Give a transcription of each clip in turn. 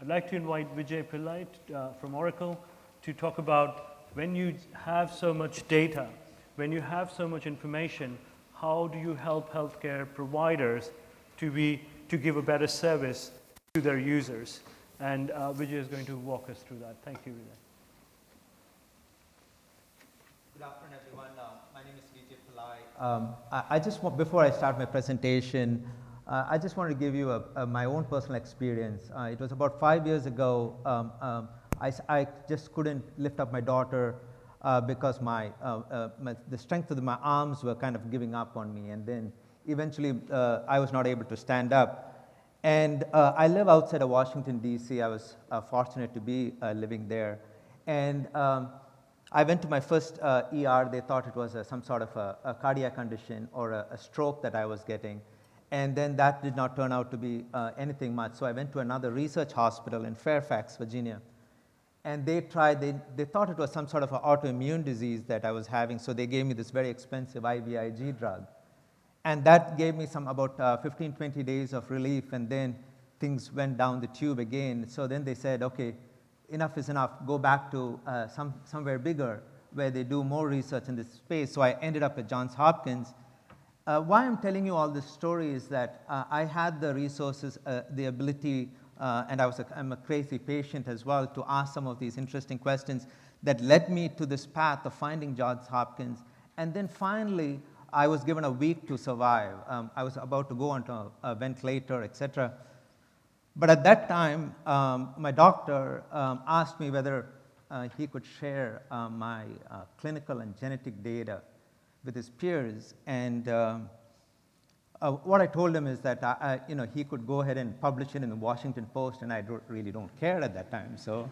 I'd like to invite Vijay Pillai from Oracle to talk about when you have so much data, when you have so much information, how do you help healthcare providers to give a better service to their users? And Vijay is going to walk us through that. Thank you, Vijay. Good afternoon, everyone. My name is Vijay Pillai. I just want, before I start my presentation, I just want to give you my own personal experience. It was about 5 years ago. I just couldn't lift up my daughter because the strength of my arms were kind of giving up on me, and then eventually I was not able to stand up. And I live outside of Washington, D.C. I was fortunate to be living there. And I went to my first ER. They thought it was some sort of a cardiac condition or a stroke that I was getting. And then that did not turn out to be anything much. So I went to another research hospital in Fairfax, Virginia. And they thought it was some sort of an autoimmune disease that I was having. So they gave me this very expensive IVIG drug. And that gave me about 15, 20 days of relief, and then things went down the tube again. So then they said, okay, enough is enough, go back to somewhere bigger where they do more research in this space. So I ended up at Johns Hopkins. Why I'm telling you all this story is that I had the resources, the ability, and I'm a crazy patient as well, to ask some of these interesting questions that led me to this path of finding Johns Hopkins. And then finally, I was given a week to survive. I was about to go onto a ventilator, etc. But at that time, my doctor asked me whether he could share my clinical and genetic data with his peers. And what I told him is that he could go ahead and publish it in the Washington Post, and I really don't care at that time. So,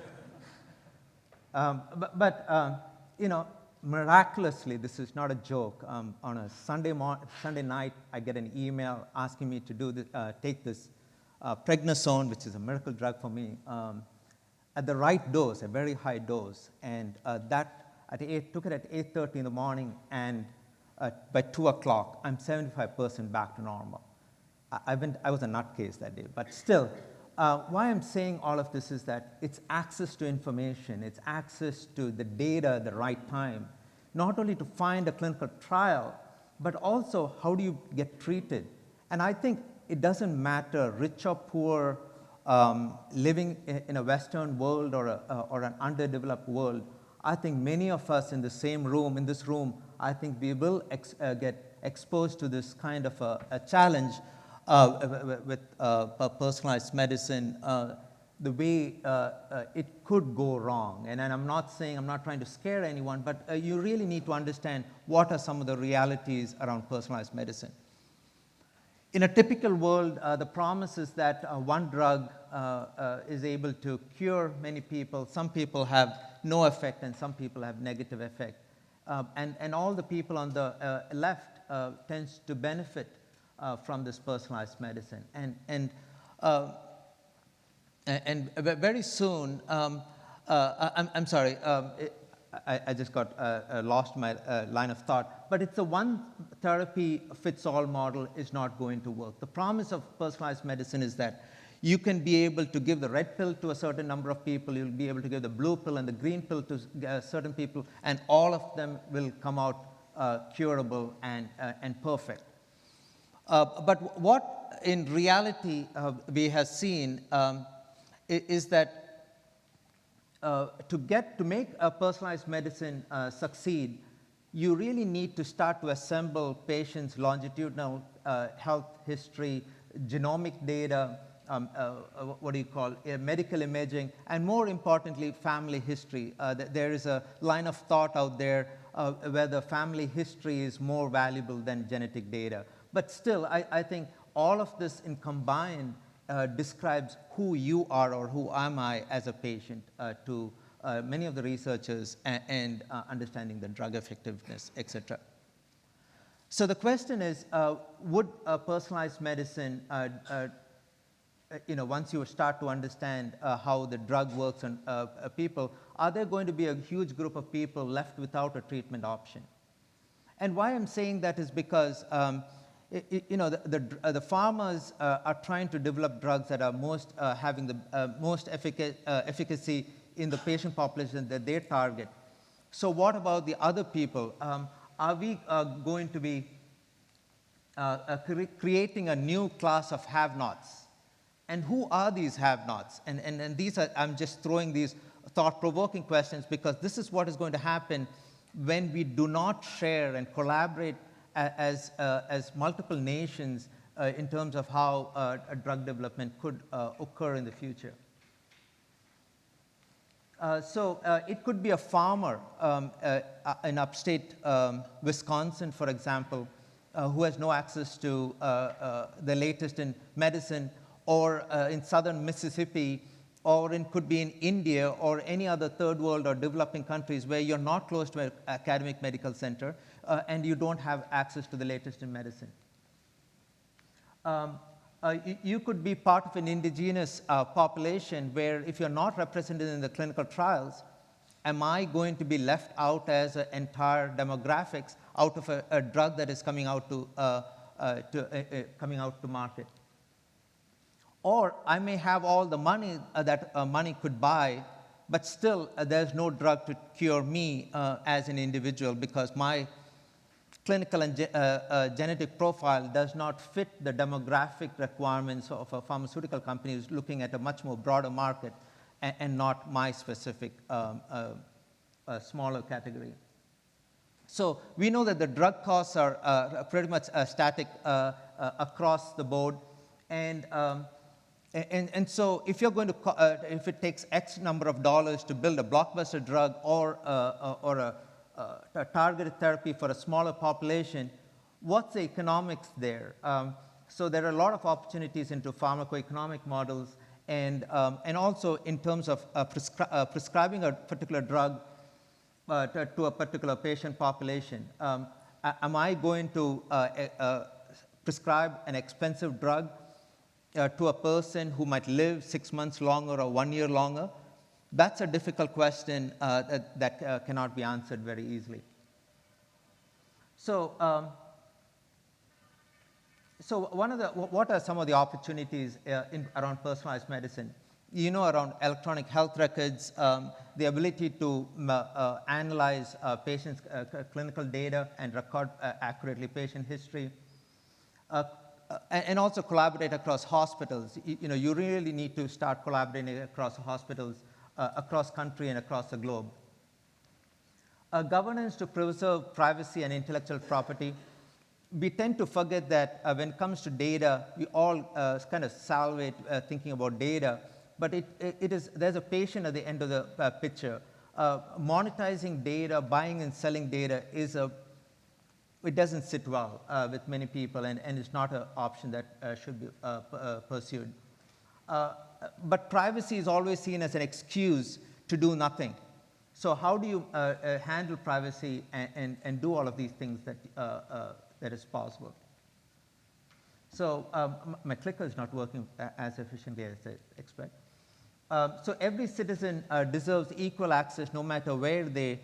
miraculously, this is not a joke. On a Sunday night, I get an email asking me to take this prednisone, which is a miracle drug for me, at the right dose, a very high dose. And took it at 8:30 in the morning, and by 2 o'clock, I'm 75% back to normal. I was a nutcase that day, but still, why I'm saying all of this is that it's access to information, it's access to the data at the right time, not only to find a clinical trial, but also how do you get treated. And I think it doesn't matter rich or poor, living in a Western world or an underdeveloped world. I think many of us in this room, I think we will get exposed to this kind of a challenge with personalized medicine, the way it could go wrong. And I'm not trying to scare anyone, but you really need to understand what are some of the realities around personalized medicine. In a typical world, the promise is that one drug is able to cure many people. Some people have no effect, and some people have negative effect. And all the people on the left tends to benefit from this personalized medicine. And very soon, I'm sorry, I just got lost my line of thought, but it's a one therapy fits all model is not going to work. The promise of personalized medicine is that you can be able to give the red pill to a certain number of people, you'll be able to give the blue pill and the green pill to certain people, and all of them will come out curable and perfect. But what in reality we have seen is that to make a personalized medicine succeed, you really need to start to assemble patients' longitudinal health history, genomic data, medical imaging, and more importantly, family history. There is a line of thought out there where the family history is more valuable than genetic data. But still, I think all of this in combined describes who you are or who am I as a patient to many of the researchers and understanding the drug effectiveness, etc. So the question is, would personalized medicine, once you start to understand how the drug works on people, are there going to be a huge group of people left without a treatment option? And why I'm saying that is because the farmers are trying to develop drugs that are most having the most efficacy in the patient population that they target. So what about the other people? Are we going to be creating a new class of have-nots? And who are these have-nots? And these are, I'm just throwing these thought-provoking questions because this is what is going to happen when we do not share and collaborate as multiple nations in terms of how a drug development could occur in the future. So it could be a farmer in upstate Wisconsin, for example, who has no access to the latest in medicine, or in southern Mississippi, or it could be in India or any other third world or developing countries where you're not close to an academic medical center and you don't have access to the latest in medicine. You could be part of an indigenous population where if you're not represented in the clinical trials, am I going to be left out as an entire demographics out of a drug that is coming out to market? Or I may have all the money that money could buy, but still there's no drug to cure me as an individual because my clinical and genetic profile does not fit the demographic requirements of a pharmaceutical company who's looking at a much more broader market and not my specific smaller category. So we know that the drug costs are pretty much static across the board. And so if you're going to, if it takes X number of dollars to build a blockbuster drug or a targeted therapy for a smaller population, what's the economics there? So there are a lot of opportunities into pharmacoeconomic models and also in terms of prescribing a particular drug to a particular patient population. Am I going to prescribe an expensive drug to a person who might live 6 months longer or 1 year longer? That's a difficult question that cannot be answered very easily. So, what are some of the opportunities around personalized medicine? Around electronic health records, the ability to analyze patients' clinical data and record accurately patient history, and also collaborate across hospitals. You really need to start collaborating across hospitals, across country and across the globe. Governance to preserve privacy and intellectual property. We tend to forget that when it comes to data, we all kind of salivate thinking about data, but there's a patient at the end of the picture. Monetizing data, buying and selling data it doesn't sit well with many people, and it's not an option that should be pursued. But privacy is always seen as an excuse to do nothing. So how do you handle privacy and do all of these things that is possible? So my clicker is not working as efficiently as I expect. So every citizen deserves equal access no matter where they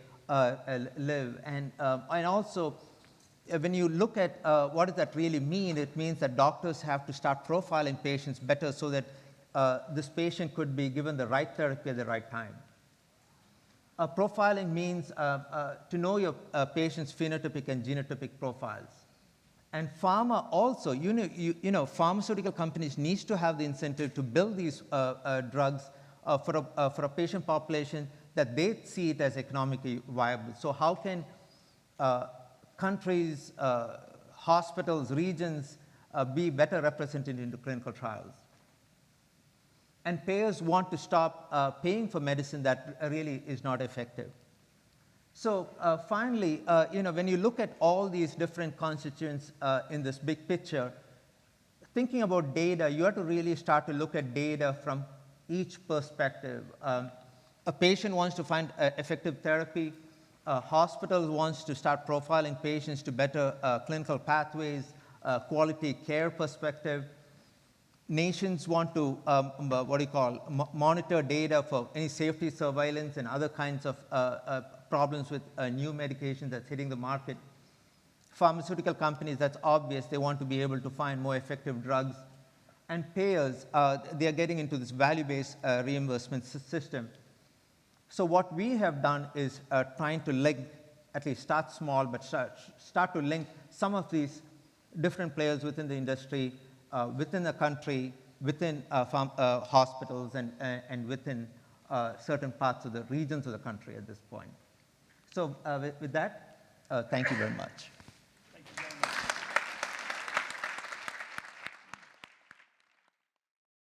live. And also, when you look at what does that really mean, it means that doctors have to start profiling patients better so that this patient could be given the right therapy at the right time. Profiling means to know your patient's phenotypic and genotypic profiles. And pharma also, pharmaceutical companies need to have the incentive to build these drugs for a patient population that they see it as economically viable. So how can countries, hospitals, regions be better represented in the clinical trials? And payers want to stop paying for medicine that really is not effective. So finally, when you look at all these different constituents in this big picture, thinking about data, you have to really start to look at data from each perspective. A patient wants to find effective therapy. A hospital wants to start profiling patients to better clinical pathways, quality care perspective. Nations want to, monitor data for any safety surveillance and other kinds of problems with new medications that's hitting the market. Pharmaceutical companies, that's obvious, they want to be able to find more effective drugs. And payers, they are getting into this value-based reimbursement system. So what we have done is trying to link, at least start small, but start to link some of these different players within the industry, within the country, within hospitals, and within certain parts of the regions of the country at this point. So with that, thank you very much.